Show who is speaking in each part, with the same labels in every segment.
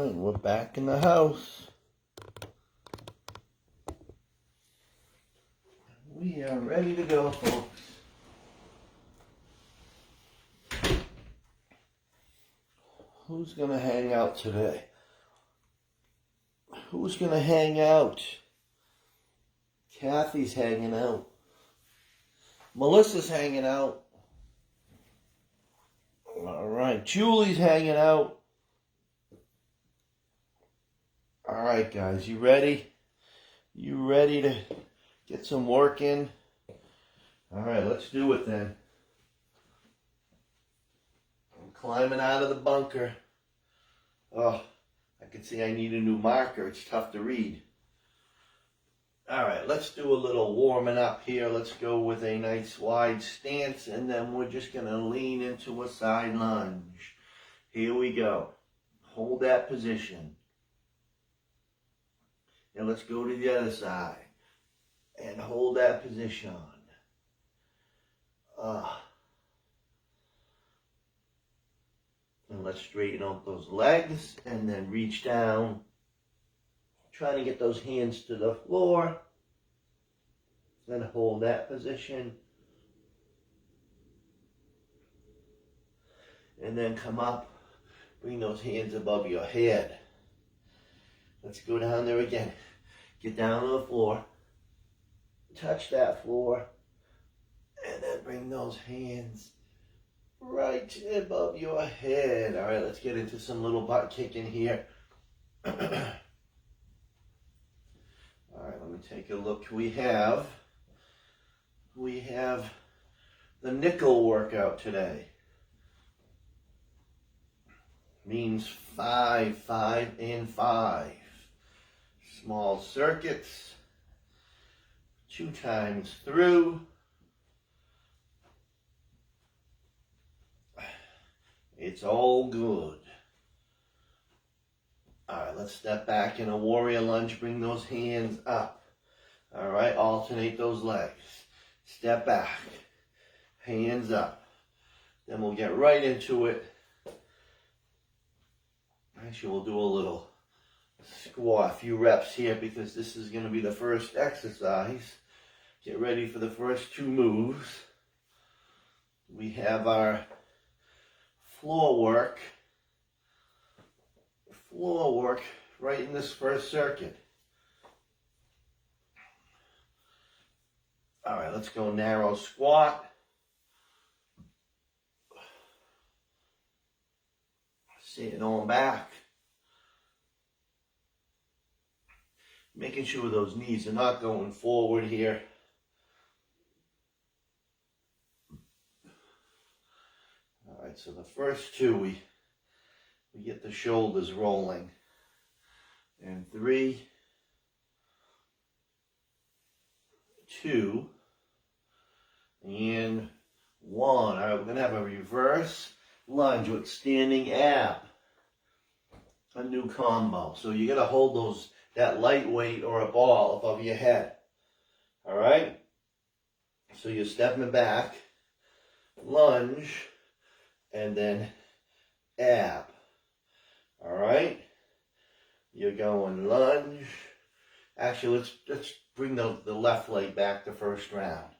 Speaker 1: Alright, we're back in the house. We are ready to go, folks. Who's gonna hang out today? Who's gonna hang out? Kathy's hanging out. Melissa's hanging out. Alright, Julie's hanging out. Alright, guys, you ready? You ready to get some work in? Alright, let's do it then. I'm climbing out of the bunker. Oh, I can see I need a new marker. It's tough to read. Alright, let's do a little warming up here. Let's go with a nice wide stance, and then we're just going to lean into a side lunge. Here we go. Hold that position. And let's go to the other side. And hold that position. And let's straighten out those legs and then reach down. Trying to get those hands to the floor. Then hold that position. And then come up. Bring those hands above your head. Let's go down there again. Get down to the floor. Touch that floor. And then bring those hands right above your head. All right, let's get into some little butt kicking here. All right, let me take a look. We have the nickel workout today. Means 5, 5, and 5. Small circuits. 2 times through. It's all good. Alright, let's step back in a warrior lunge. Bring those hands up. Alright, alternate those legs. Step back. Hands up. Then we'll get right into it. Actually, we'll do a little squat, a few reps here, because this is going to be the first exercise. Get ready for the first 2 moves. We have our floor work right in this first circuit. All right, let's go narrow squat. Sitting on back. Making sure those knees are not going forward here. All right, so the first 2, we get the shoulders rolling. And 3, 2, and 1. All right, we're going to have a reverse lunge with standing ab. A new combo. So you got to hold that light weight or a ball above your head. All right? So you're stepping back, lunge, and then ab. All right? You're going lunge. Actually, let's bring the left leg back the first round.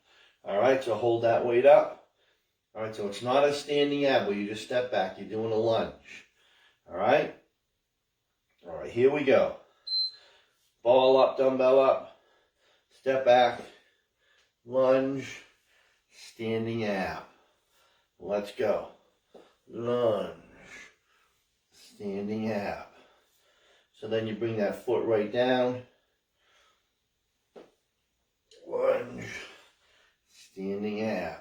Speaker 1: All right? So hold that weight up. All right? So it's not a standing ab where you just step back. You're doing a lunge. All right? All right, here we go. Ball up, dumbbell up, step back, lunge, standing ab. Let's go. Lunge, standing ab. So then you bring that foot right down. Lunge, standing ab.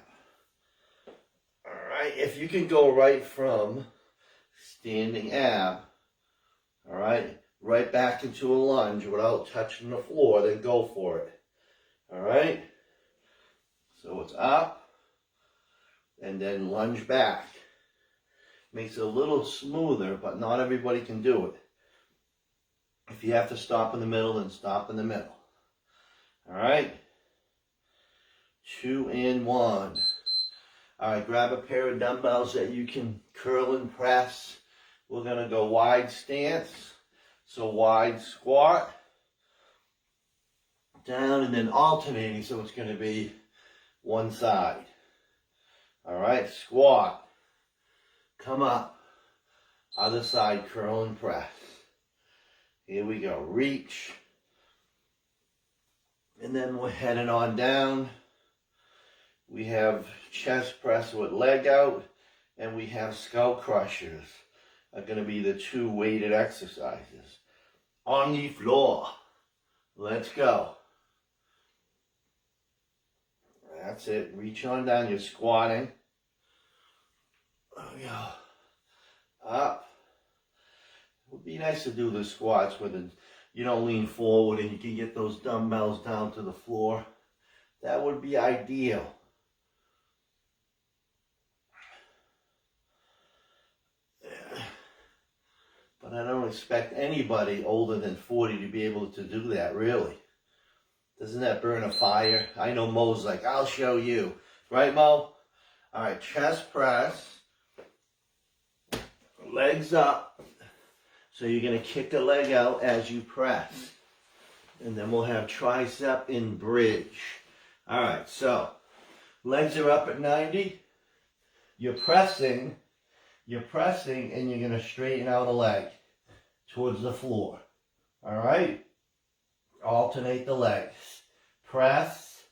Speaker 1: All right, if you can go right from standing ab, all right, right back into a lunge without touching the floor, then go for it. All right? So it's up, and then lunge back. Makes it a little smoother, but not everybody can do it. If you have to stop in the middle, then stop in the middle. All right? 2 and 1. All right, grab a pair of dumbbells that you can curl and press. We're going to go wide stance. So wide squat, down, and then alternating, so it's going to be one side. All right, squat, come up, other side, curl and press. Here we go, reach, and then we're heading on down. We have chest press with leg out, and we have skull crushers are going to be the two weighted exercises. On the floor, let's go. That's it, reach on down, you're squatting. There we go. Up. It would be nice to do the squats where you don't lean forward and you can get those dumbbells down to the floor. That would be ideal. But I don't expect anybody older than 40 to be able to do that, really. Doesn't that burn a fire? I know Mo's like, I'll show you. Right, Mo? All right, chest press. Legs up. So you're going to kick the leg out as you press. And then we'll have tricep in bridge. All right, so legs are up at 90. You're pressing, and you're going to straighten out a leg towards the floor. All right? Alternate the legs. Press,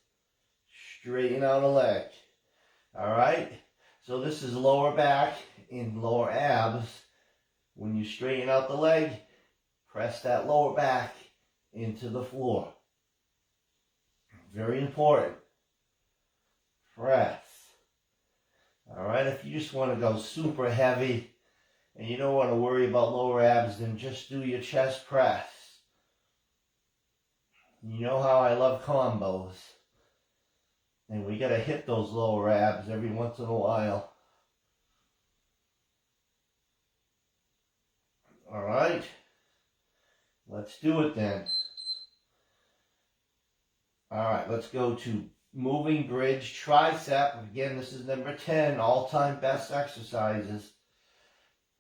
Speaker 1: straighten out a leg. All right? So this is lower back and lower abs. When you straighten out the leg, press that lower back into the floor. Very important. Press. All right, if you just want to go super heavy and you don't want to worry about lower abs, then just do your chest press. You know how I love combos. And we got to hit those lower abs every once in a while. All right, let's do it then. All right, let's go to moving bridge tricep. Again, this is number 10, all-time best exercises.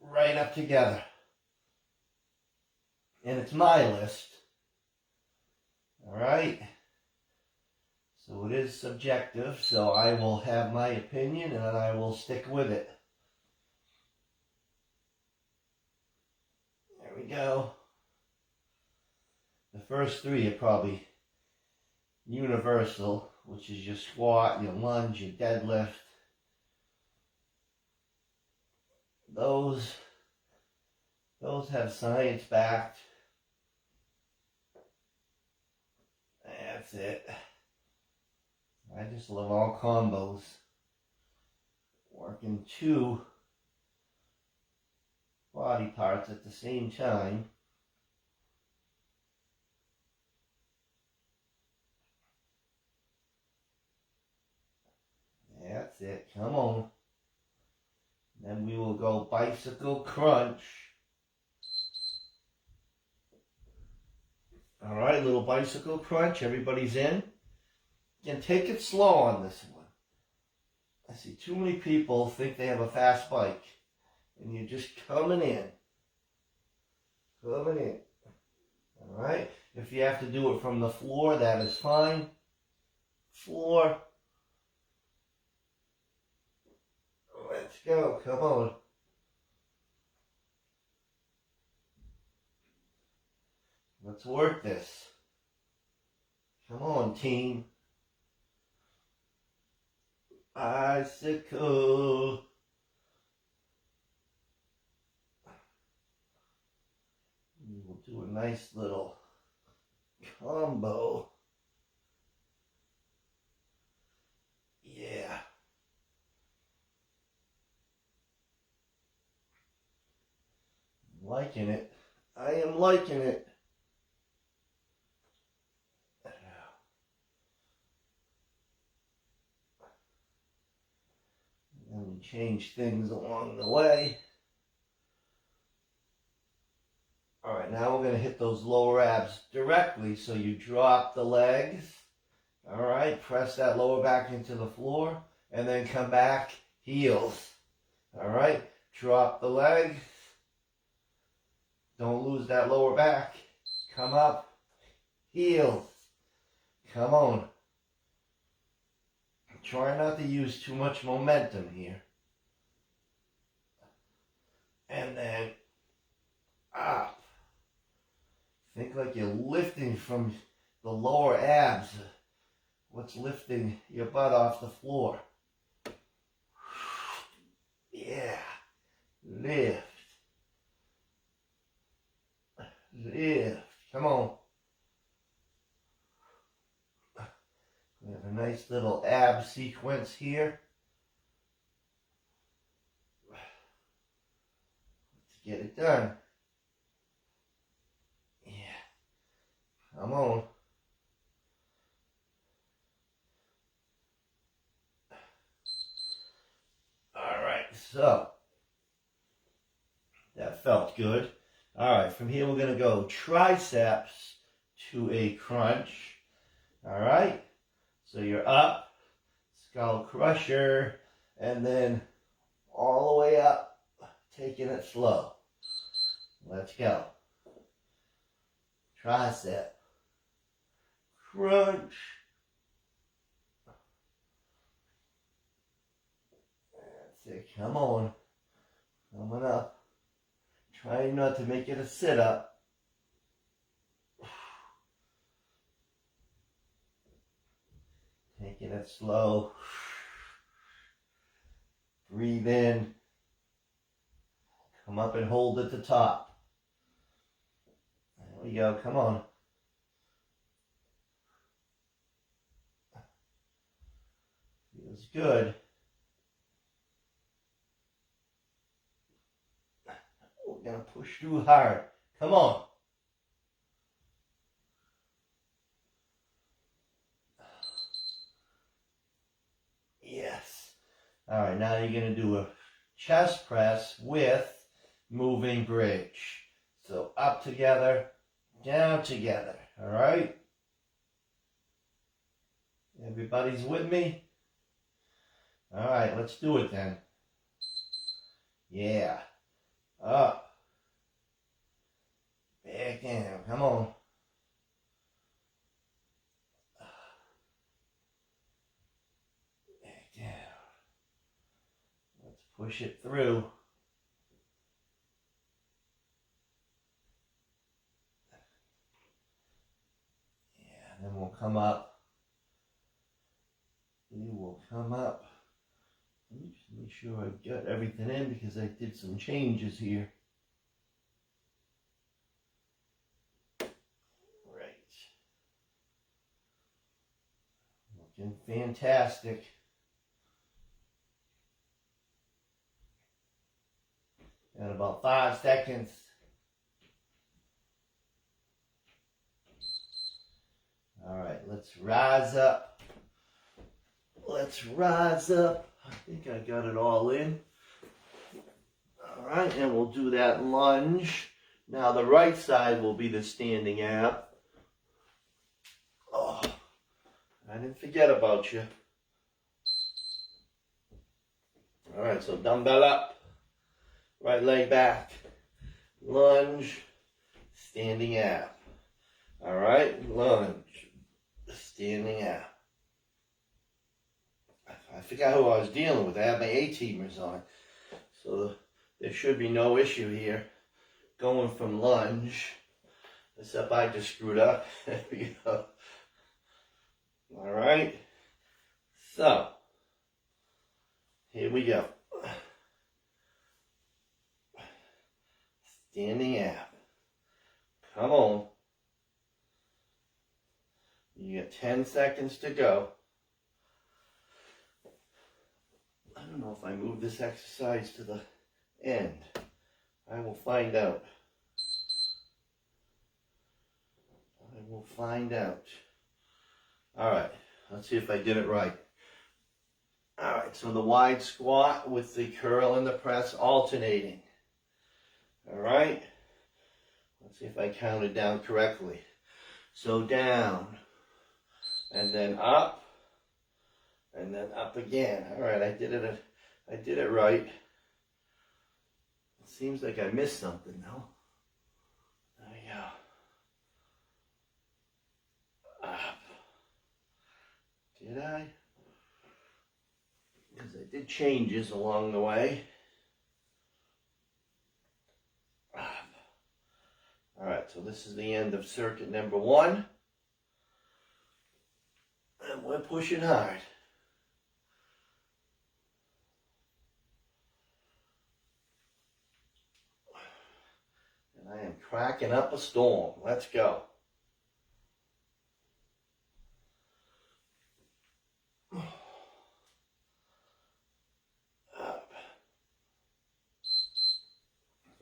Speaker 1: Right up together. And it's my list. All right. So it is subjective, so I will have my opinion and I will stick with it. There we go. The first three are probably universal, which is your squat, your lunge, your deadlift. Those have science backed. That's it. I just love all combos. Working two body parts at the same time. That's it. Come on. Then we will go bicycle crunch. All right, little bicycle crunch. Everybody's in. Again, take it slow on this one. I see too many people think they have a fast bike. And you're just coming in. Coming in. All right. If you have to do it from the floor, that is fine. Floor. Let's go. Come on. Let's work this. Come on, team. Bicycle. We'll do a nice little combo. Yeah. I'm liking it. I am liking it. And we change things along the way. All right, now we're going to hit those lower abs directly, so you drop the legs. All right, press that lower back into the floor, and then come back, heels. All right, drop the legs. Don't lose that lower back. Come up. Heel. Come on. Try not to use too much momentum here. And then up. Think like you're lifting from the lower abs. What's lifting your butt off the floor? Yeah. Lift. Lift. Come on. We have a nice little ab sequence here. Let's get it done. Yeah. Come on. All right, so that felt good. All right, from here we're going to go triceps to a crunch. All right, so you're up, skull crusher, and then all the way up, taking it slow. Let's go. Tricep, crunch. That's it, come on. Coming up. Try not to make it a sit-up. Taking it slow. Breathe in. Come up and hold at the top. There we go, come on. Feels good. We're going to push through hard. Come on. Yes. All right, now you're going to do a chest press with moving bridge. So up together, down together. All right? Everybody's with me? All right, let's do it then. Yeah. Up. Back down. Come on. Back down. Let's push it through. Yeah, then we'll come up. We will come up. Let me just make sure I got everything in because I did some changes here. Looking fantastic. And about 5 seconds. All right, let's rise up. Let's rise up. I think I got it all in. All right, and we'll do that lunge. Now the right side will be the standing ab. Oh, I didn't forget about you. All right, so dumbbell up. Right leg back. Lunge. Standing ab. All right, lunge. Standing ab. I forgot who I was dealing with. I have my A-teamers on. So there should be no issue here. Going from lunge. Except I just screwed up. There we go. All right. So, here we go. Standing ab. Come on. You got 10 seconds to go. I don't know if I move this exercise to the end. I will find out. I will find out. All right, let's see if I did it right. All right, so the wide squat with the curl and the press alternating. All right, let's see if I counted down correctly. So down, and then up, and then up again. All right, I did it right. It seems like I missed something though. Did I? Because I did changes along the way. Alright, so this is the end of circuit number 1. And we're pushing hard. And I am cracking up a storm. Let's go.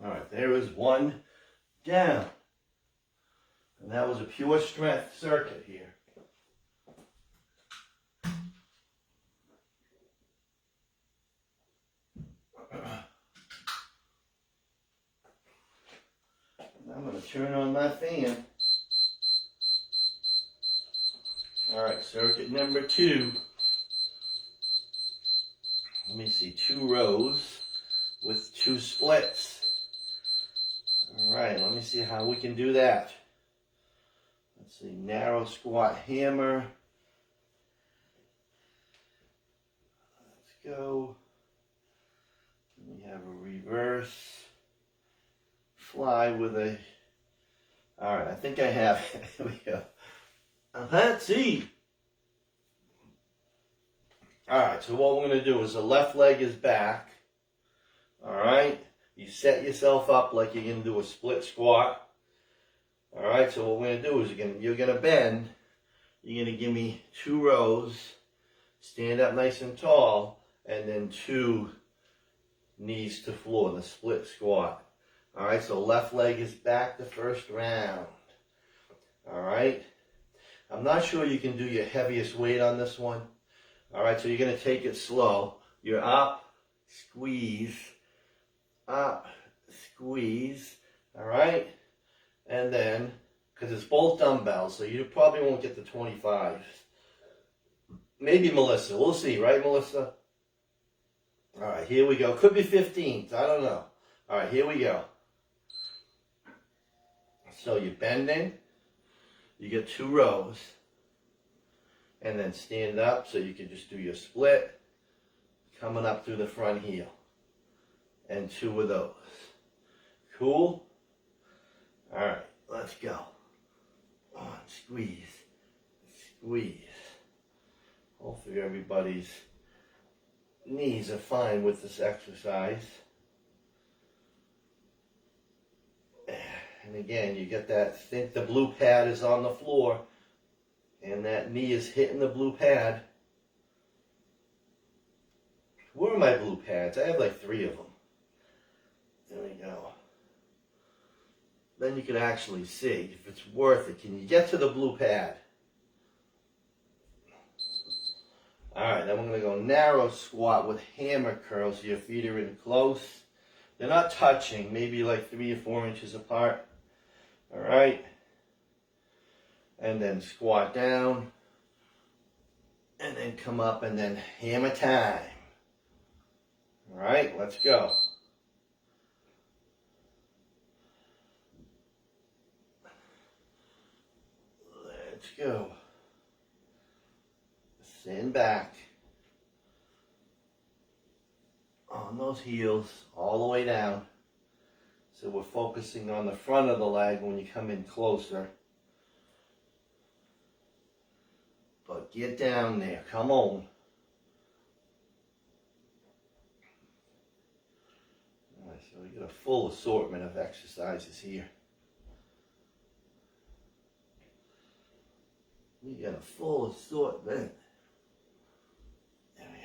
Speaker 1: Alright, there is one down. And that was a pure strength circuit here. I'm going to turn on my fan. Alright, circuit number 2. Let me see, 2 rows with 2 splits. Alright, let me see how we can do that. Let's see, narrow squat hammer. Let's go. We have a reverse fly with a, alright, I think I have it. Here we go. Let's see. Alright, so what we're going to do is the left leg is back. Alright, you set yourself up like you're going to do a split squat. Alright, so what we're going to do is you're going to bend. You're going to give me 2 rows, stand up nice and tall, and then 2 knees to floor, the split squat. Alright, so left leg is back the first round. Alright, I'm not sure you can do your heaviest weight on this one. Alright, so you're going to take it slow. You're up, squeeze, up, squeeze. Alright, and then, because it's both dumbbells, so you probably won't get the 25. Maybe Melissa, we'll see, right Melissa? Alright, here we go. Could be 15s, I don't know. Alright, here we go. So you're bending, you get 2 rows, and then stand up so you can just do your split, coming up through the front heel, and 2 of those. Cool? Alright, let's go. On, squeeze, squeeze. Hopefully everybody's knees are fine with this exercise. And again, you get that, think the blue pad is on the floor and that knee is hitting the blue pad. Where are my blue pads? I have like 3 of them. There we go. Then you can actually see if it's worth it. Can you get to the blue pad? Alright, then we're going to go narrow squat with hammer curls so your feet are in close. They're not touching, maybe like 3 or 4 inches apart. Alright. And then squat down. And then come up and then hammer time. Alright, let's go. Let's go. Stand back. On those heels, all the way down. So we're focusing on the front of the leg when you come in closer. But get down there, come on. All right, so we got a full assortment of exercises here. We got a full assortment. There we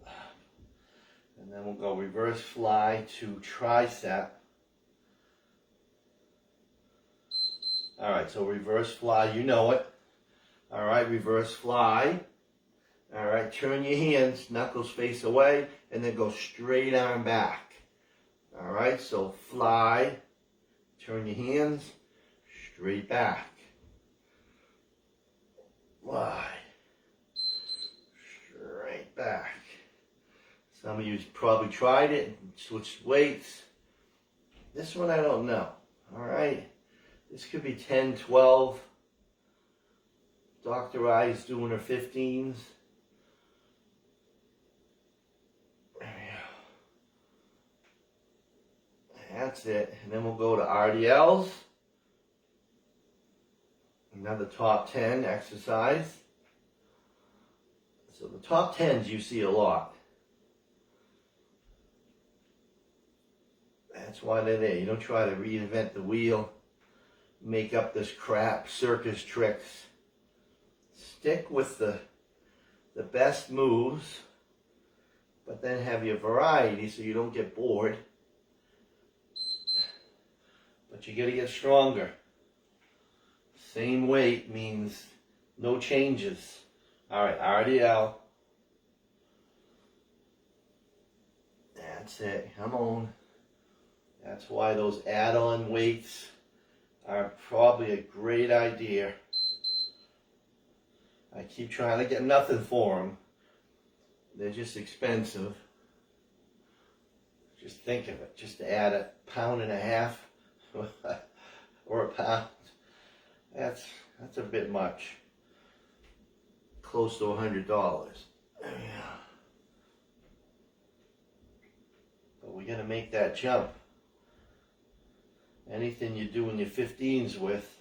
Speaker 1: go. And then we'll go reverse fly to tricep. Alright, so reverse fly, you know it. Alright, reverse fly. Alright, turn your hands, knuckles face away, and then go straight arm back. Alright, so fly, turn your hands, straight back. Fly, straight back. Some of you probably tried it and switched weights. This one I don't know. Alright. This could be 10, 12, Dr. I's doing her 15s. There we go. That's it. And then we'll go to RDLs. Another top 10 exercise. So the top 10s you see a lot. That's why they're there. You don't try to reinvent the wheel, make up this crap, circus tricks. Stick with the best moves, but then have your variety so you don't get bored. But you got to get stronger. Same weight means no changes. All right, RDL. That's it. Come on. That's why those add-on weights are probably a great idea. I keep trying to get nothing for them. They're just expensive. Just think of it. Just to add 1.5 pounds or a pound. That's a bit much. Close to $100. There we go. But we got to make that jump. Anything you do in your 15s with,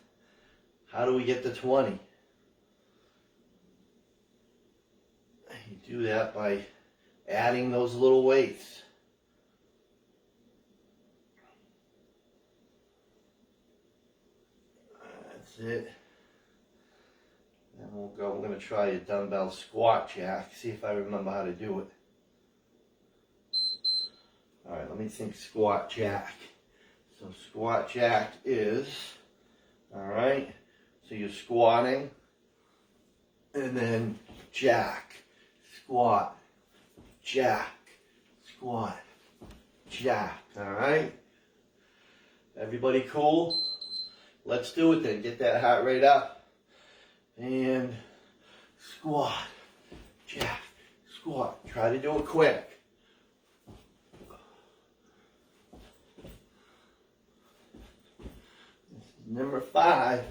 Speaker 1: how do we get to 20? You do that by adding those little weights. That's it. Then we'll go, we're going to try a dumbbell squat jack, see if I remember how to do it. Alright, let me think squat jack. So squat jack is, alright, so you're squatting, and then jack, squat, jack, squat, jack, alright? Everybody cool? Let's do it then. Get that heart rate up. And squat, jack, squat. Try to do it quick. Number 5.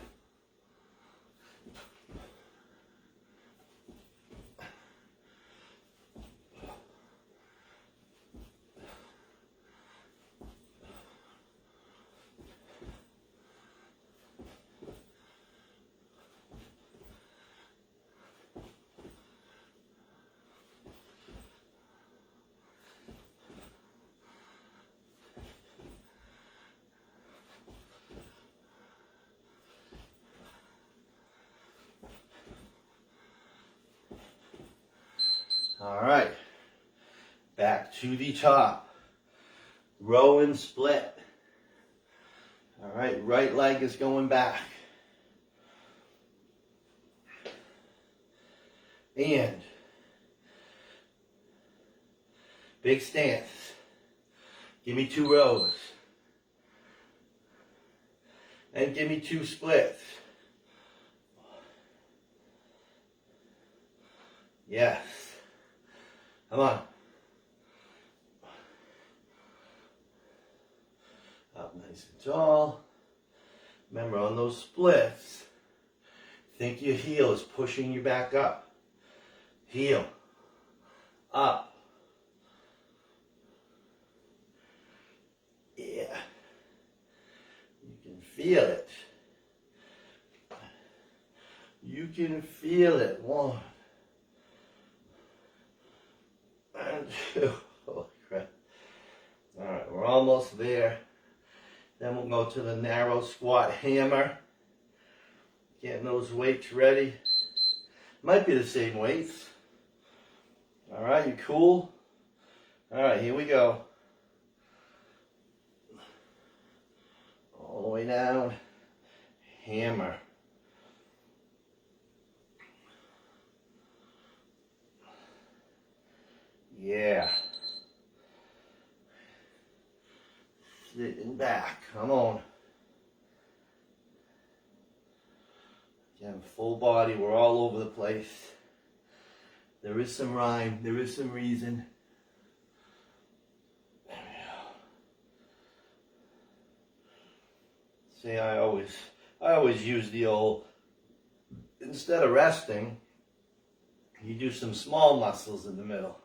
Speaker 1: All right, back to the top. Row and split. All right, right leg is going back. And big stance. Give me 2 rows. And give me 2 splits. Yes. Come on. Up nice and tall. Remember, on those splits, think your heel is pushing you back up. Heel. Up. Yeah. You can feel it. You can feel it. 1. And 2. Holy crap. Alright, we're almost there. Then we'll go to the narrow squat hammer. Getting those weights ready. Might be the same weights. Alright, you cool? Alright, here we go. All the way down. Hammer. Yeah. Sitting back. Come on. Again, full body. We're all over the place. There is some rhyme. There is some reason. There we go. See, I always use the old instead of resting, you do some small muscles in the middle,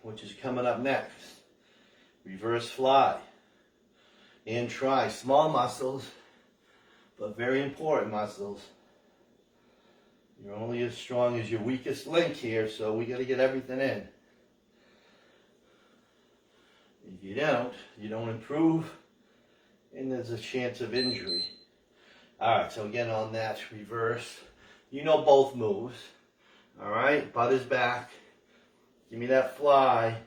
Speaker 1: which is coming up next. Reverse fly and try. Small muscles, but very important muscles. You're only as strong as your weakest link here, so we got to get everything in. If you don't improve, and there's a chance of injury. All right, so again on that reverse, you know both moves. All right, butt is back. Give me that fly.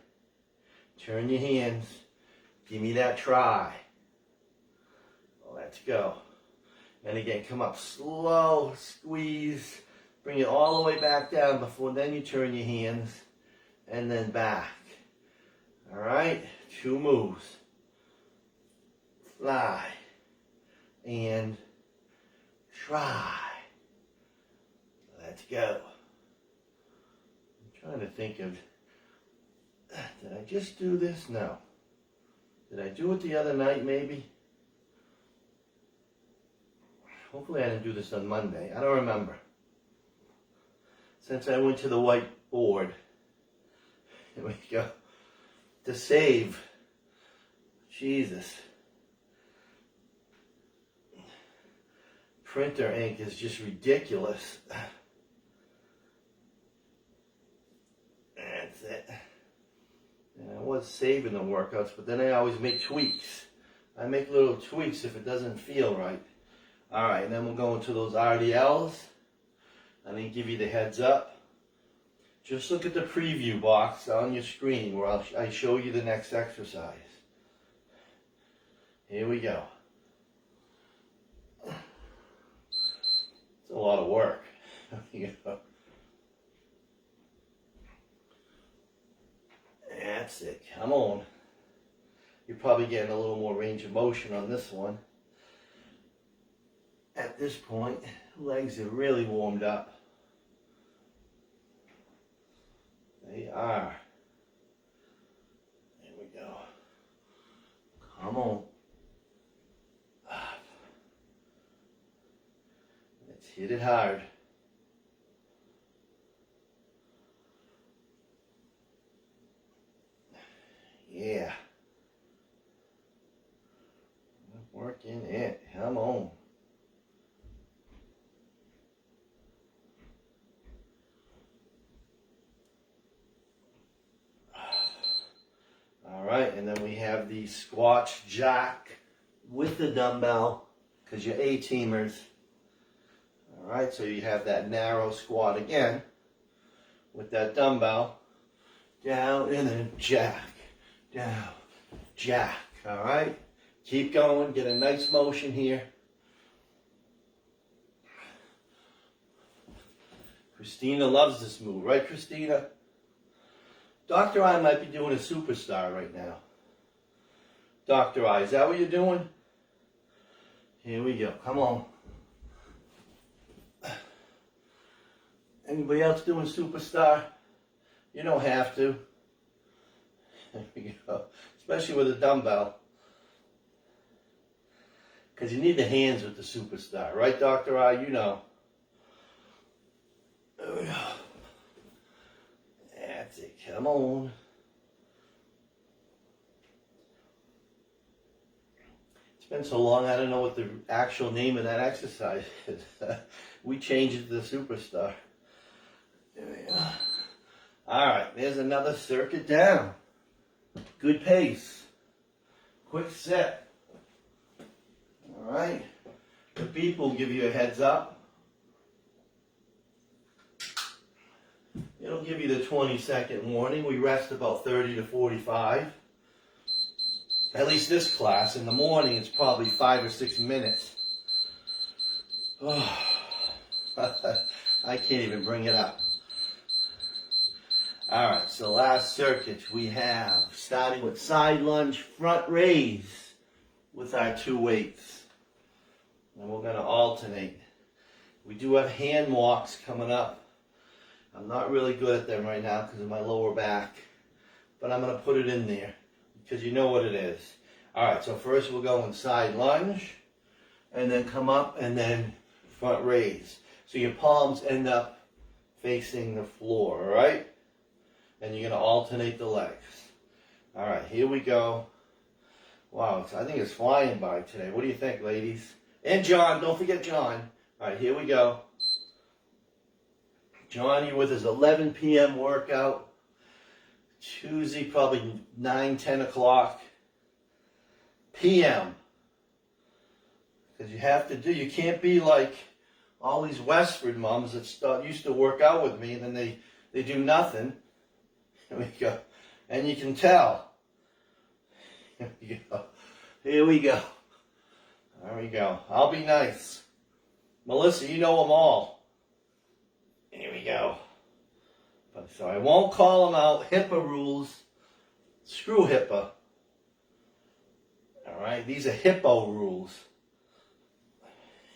Speaker 1: Turn your hands. Give me that try. Let's go. And again, come up slow, squeeze. Bring it all the way back down before then you turn your hands. And then back. All right, 2 moves. Fly. And try. Let's go. I'm trying to think of, did I just do this? No. Did I do it the other night maybe? Hopefully I didn't do this on Monday. I don't remember. Since I went to the whiteboard, here we go, to save. Jesus. Printer ink is just ridiculous. That's it. And I was saving the workouts, but then I always make tweaks. I make little tweaks if it doesn't feel right. All right, and then we'll go into those RDLs. I didn't give you the heads up. Just look at the preview box on your screen where I show you the next exercise. Here we go. It's a lot of work. That's it. Come on. You're probably getting a little more range of motion on this one. At this point, legs are really warmed up. They are. There we go. Come on. Let's hit it hard. Yeah. Working it. Come on. All right, and then we have the squat jack with the dumbbell, because you're A-teamers. All right, so you have that narrow squat again with that dumbbell. Down and then jack, down, jack. All right, keep going, get a nice motion here. Christina loves this move, right, Christina? Dr. I might be doing a superstar right now. Dr. I, is that what you're doing? Here we go. Come on. Anybody else doing superstar? You don't have to. There we go. Especially with a dumbbell. Because you need the hands with the superstar. Right, Dr. I? You know. There we go. That's it. Come on. It's been so long, I don't know what the actual name of that exercise is. We changed it to the superstar. There we go. All right, there's another circuit down. Good pace. Quick set. All right. The beep will give you a heads up. It'll give you the 20-second warning. We rest about 30 to 45. At least this class. In the morning, it's probably 5 or 6 minutes. Oh, I can't even bring it up. All right, so last circuit we have, starting with side lunge, front raise with our 2 weights. And we're going to alternate. We do have hand walks coming up. I'm not really good at them right now because of my lower back, but I'm going to put it in there because you know what it is. All right, so first we'll go in side lunge and then come up and then front raise. So your palms end up facing the floor, all right? And you're going to alternate the legs. All right, here we go. Wow, I think it's flying by today. What do you think, ladies? And John, don't forget John. All right, here we go. Johnny with his 11 p.m. workout. Tuesday, probably 9, 10 o'clock p.m. Because you can't be like all these Westford moms that used to work out with me, and then they do nothing. Here we go. And you can tell. Here we go. Here we go. There we go. I'll be nice. Melissa, you know them all. Here we go. So I won't call them out. HIPAA rules. Screw HIPAA. All right. These are HIPPO rules.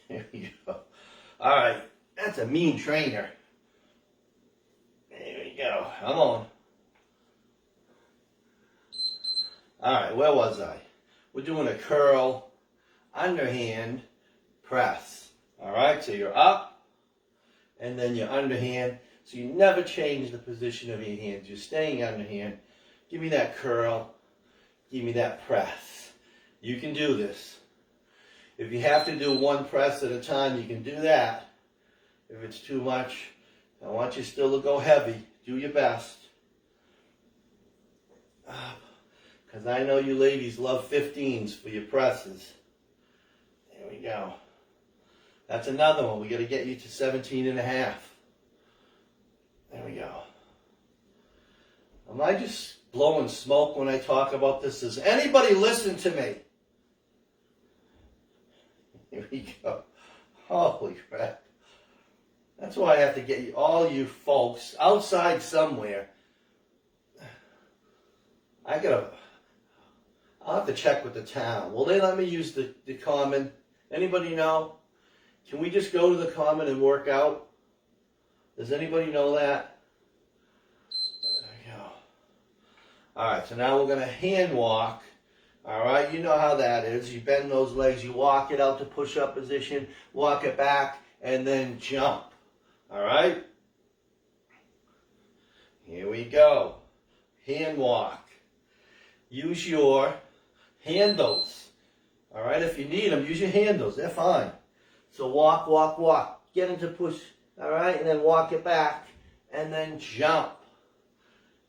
Speaker 1: Here we go. All right. That's a mean trainer. Here we go. Come on. All right, where was I? We're doing a curl, underhand, press. All right, so you're up, and then your underhand. So you never change the position of your hands. You're staying underhand. Give me that curl. Give me that press. You can do this. If you have to do one press at a time, you can do that. If it's too much, I want you still to go heavy. Do your best. Because I know you ladies love 15s for your presses. There we go. That's another one. We got to get you to 17 and a half. There we go. Am I just blowing smoke when I talk about this? Does anybody listen to me? Here we go. Holy crap. That's why I have to get you, all you folks outside somewhere. I'll have to check with the town. Will they let me use the common? Anybody know? Can we just go to the common and work out? Does anybody know that? There we go. All right, so now we're going to hand walk. All right, you know how that is. You bend those legs, you walk it out to push-up position, walk it back, and then jump. All right? Here we go. Hand walk. Use your handles. All right, if you need them, use your handles. They're fine. So walk, walk, walk. Get into push. All right, and then walk it back, and then jump.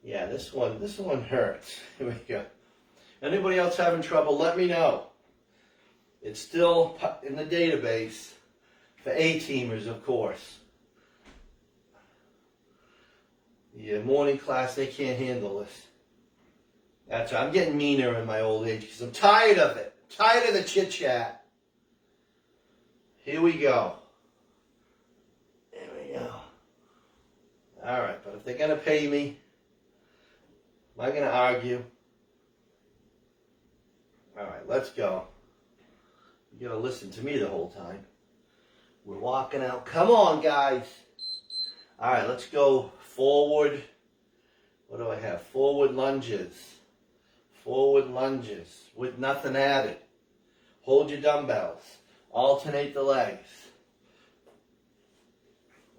Speaker 1: Yeah, this one hurts. Here we go. Anybody else having trouble, let me know. It's still in the database for A-teamers, of course. Yeah, morning class, they can't handle this. That's right. I'm getting meaner in my old age because I'm tired of it. Tired of the chit-chat. Here we go. There we go. All right, but if they're going to pay me, am I going to argue? All right, let's go. You got to listen to me the whole time. We're walking out. Come on, guys. All right, let's go forward. What do I have? Forward lunges. Forward lunges with nothing added. Hold your dumbbells. Alternate the legs.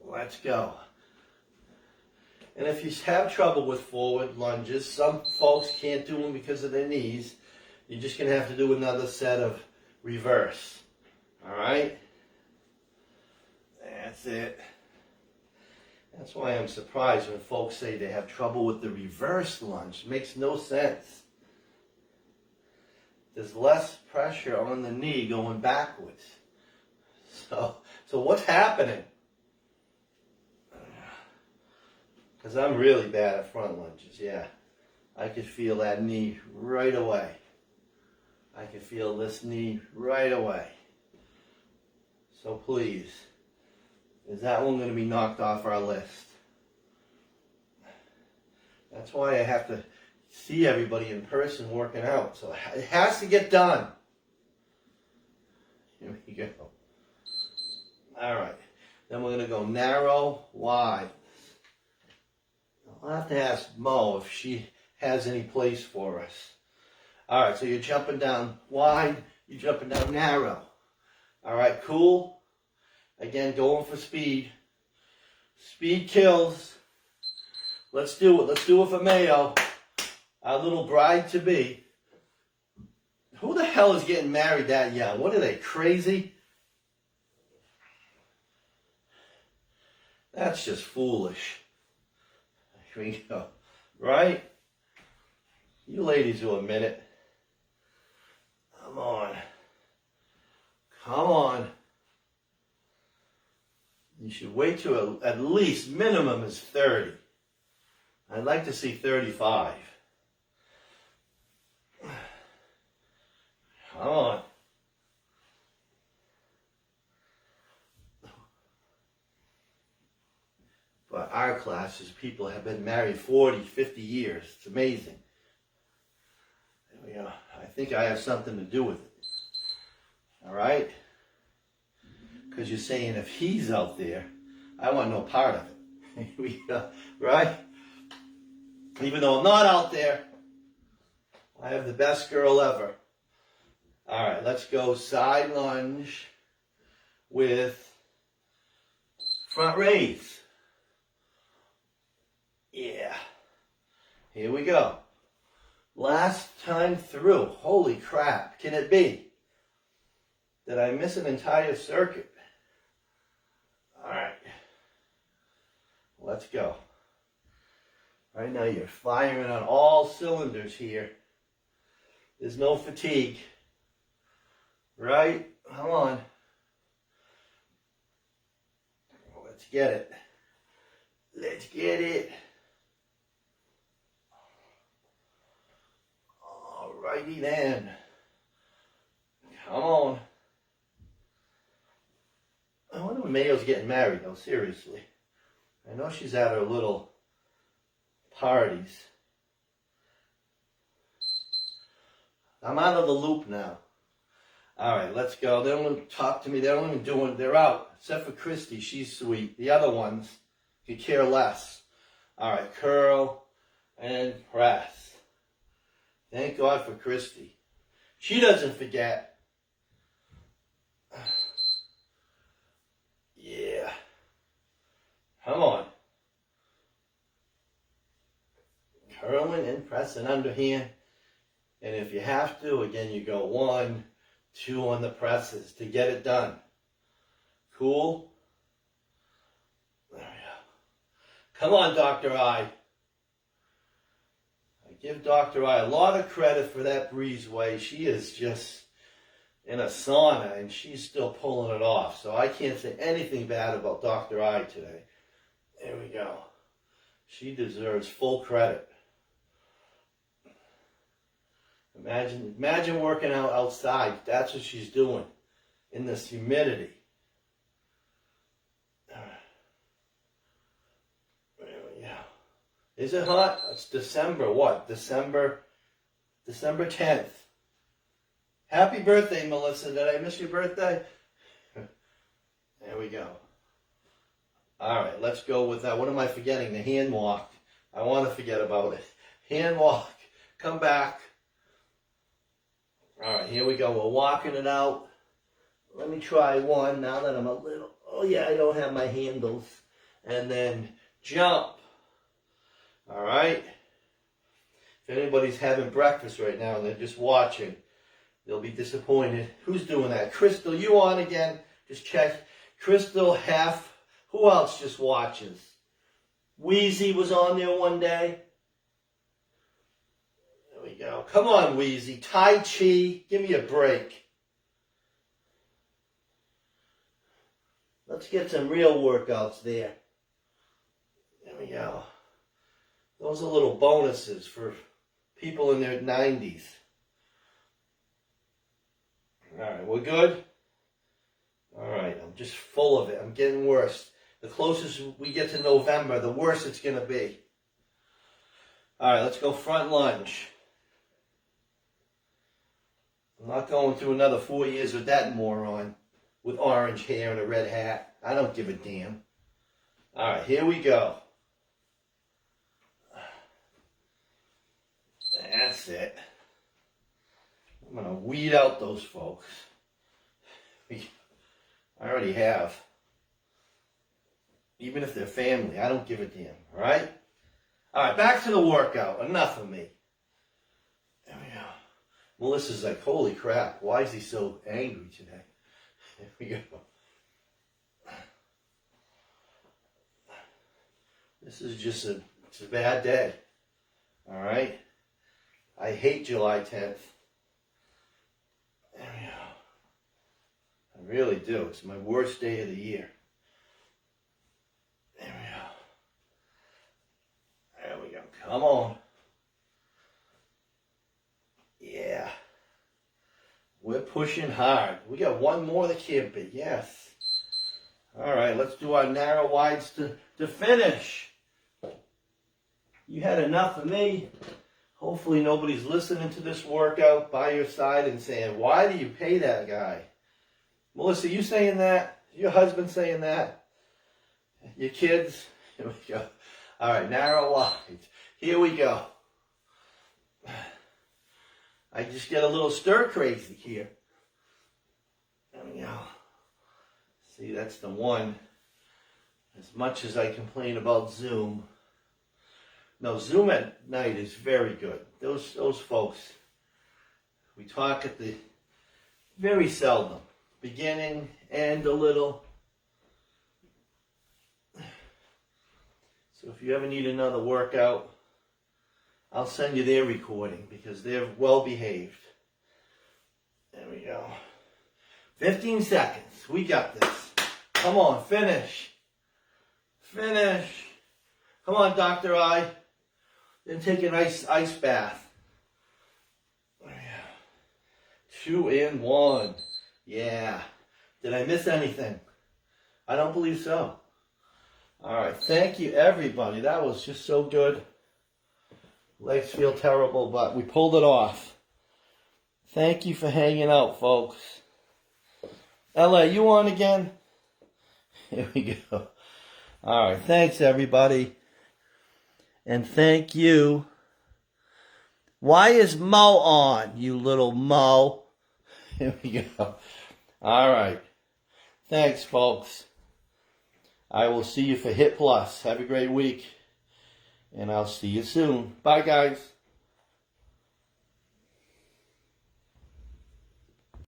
Speaker 1: Let's go. And if you have trouble with forward lunges, some folks can't do them because of their knees. You're just going to have to do another set of reverse. All right? That's it. That's why I'm surprised when folks say they have trouble with the reverse lunge. It makes no sense. There's less pressure on the knee going backwards. So what's happening? Because I'm really bad at front lunges, yeah. I could feel that knee right away. I can feel this knee right away. So please, is that one going to be knocked off our list? That's why I have to see everybody in person working out. So it has to get done. Here we go. All right. Then we're going to go narrow, wide. I'll have to ask Mo if she has any place for us. All right, so you're jumping down wide, you're jumping down narrow. All right, cool. Again, going for speed. Speed kills. Let's do it. Let's do it for Mayo. Our little bride-to-be. Who the hell is getting married that young? What are they, crazy? That's just foolish. Here we go. Right? You ladies will admit it. Come on. Come on. You should wait till at least minimum is 30. I'd like to see 35. Come on. But our classes, people have been married 40, 50 years. It's amazing. There we go. I think I have something to do with it. All right? Because you're saying if he's out there, I want no part of it. Right? Even though I'm not out there, I have the best girl ever. All right, let's go side lunge with front raise. Yeah. Here we go. Last time through. Holy crap. Can it be? Did I miss an entire circuit? All right. Let's go. Right now you're firing on all cylinders here. There's no fatigue. Right? Come on. Let's get it. Let's get it. Alrighty then. Come on. I wonder when Mayo's getting married though, seriously. I know she's at her little parties. I'm out of the loop now. Alright, let's go. They don't even talk to me. They don't even do it. They're out. Except for Christy. She's sweet. The other ones could care less. Alright, curl and press. Thank God for Christy. She doesn't forget. Yeah. Come on. Curling and pressing underhand. And if you have to, again, you go 1, 2 on the presses to get it done. Cool? There we go. Come on, Dr. I. I give Dr. I a lot of credit for that breezeway. She is just in a sauna, and she's still pulling it off. So I can't say anything bad about Dr. I today. There we go. She deserves full credit. Imagine working out outside. That's what she's doing in this humidity. There we go. Is it hot? It's December what? December 10th. Happy birthday, Melissa. Did I miss your birthday? There we go. All right, let's go with that. What am I forgetting? The hand walk. I want to forget about it. Hand walk. Come back. All right, here we go. We're walking it out. Let me try one now that I'm a little... Oh, yeah, I don't have my handles. And then jump. All right. If anybody's having breakfast right now and they're just watching, they'll be disappointed. Who's doing that? Crystal, you on again? Just check. Crystal, half. Who else just watches? Wheezy was on there one day. There we go. Come on, Wheezy. Tai Chi. Give me a break. Let's get some real workouts there. There we go. Those are little bonuses for people in their 90s. All right, we're good? All right, I'm just full of it. I'm getting worse. The closest we get to November, the worse it's going to be. All right, let's go front lunge. I'm not going through another 4 years with that moron with orange hair and a red hat. I don't give a damn. All right, here we go. That's it. I'm going to weed out those folks. I already have. Even if they're family, I don't give a damn, all right? All right, back to the workout. Enough of me. There we go. Melissa's like, holy crap, why is he so angry today? There we go. This is just it's a bad day, all right? I hate July 10th. There we go. I really do. It's my worst day of the year. There we go. There we go. Come on. Yeah. We're pushing hard. We got one more that can't be. Yes. All right, let's do our narrow wides to finish. You had enough of me. Hopefully nobody's listening to this workout by your side and saying, why do you pay that guy? Melissa, you saying that? Your husband saying that? Your kids? Here we go. All right, narrow wides. Here we go. I just get a little stir crazy here. There we go. See, that's the one. As much as I complain about Zoom. No, Zoom at night is very good. Those folks, we talk at the very seldom. Beginning, end a little. So if you ever need another workout, I'll send you their recording because they're well behaved. There we go. 15 seconds. We got this. Come on, finish. Finish. Come on, Dr. I. Then take an ice bath. There we go. 2 and 1. Yeah. Did I miss anything? I don't believe so. All right. Thank you, everybody. That was just so good. Legs feel terrible, but we pulled it off. Thank you for hanging out, folks. LA, you on again? Here we go. All right. Thanks, everybody. And thank you. Why is Mo on, you little Mo? Here we go. All right. Thanks, folks. I will see you for Hit Plus. Have a great week. And I'll see you soon. Bye, guys.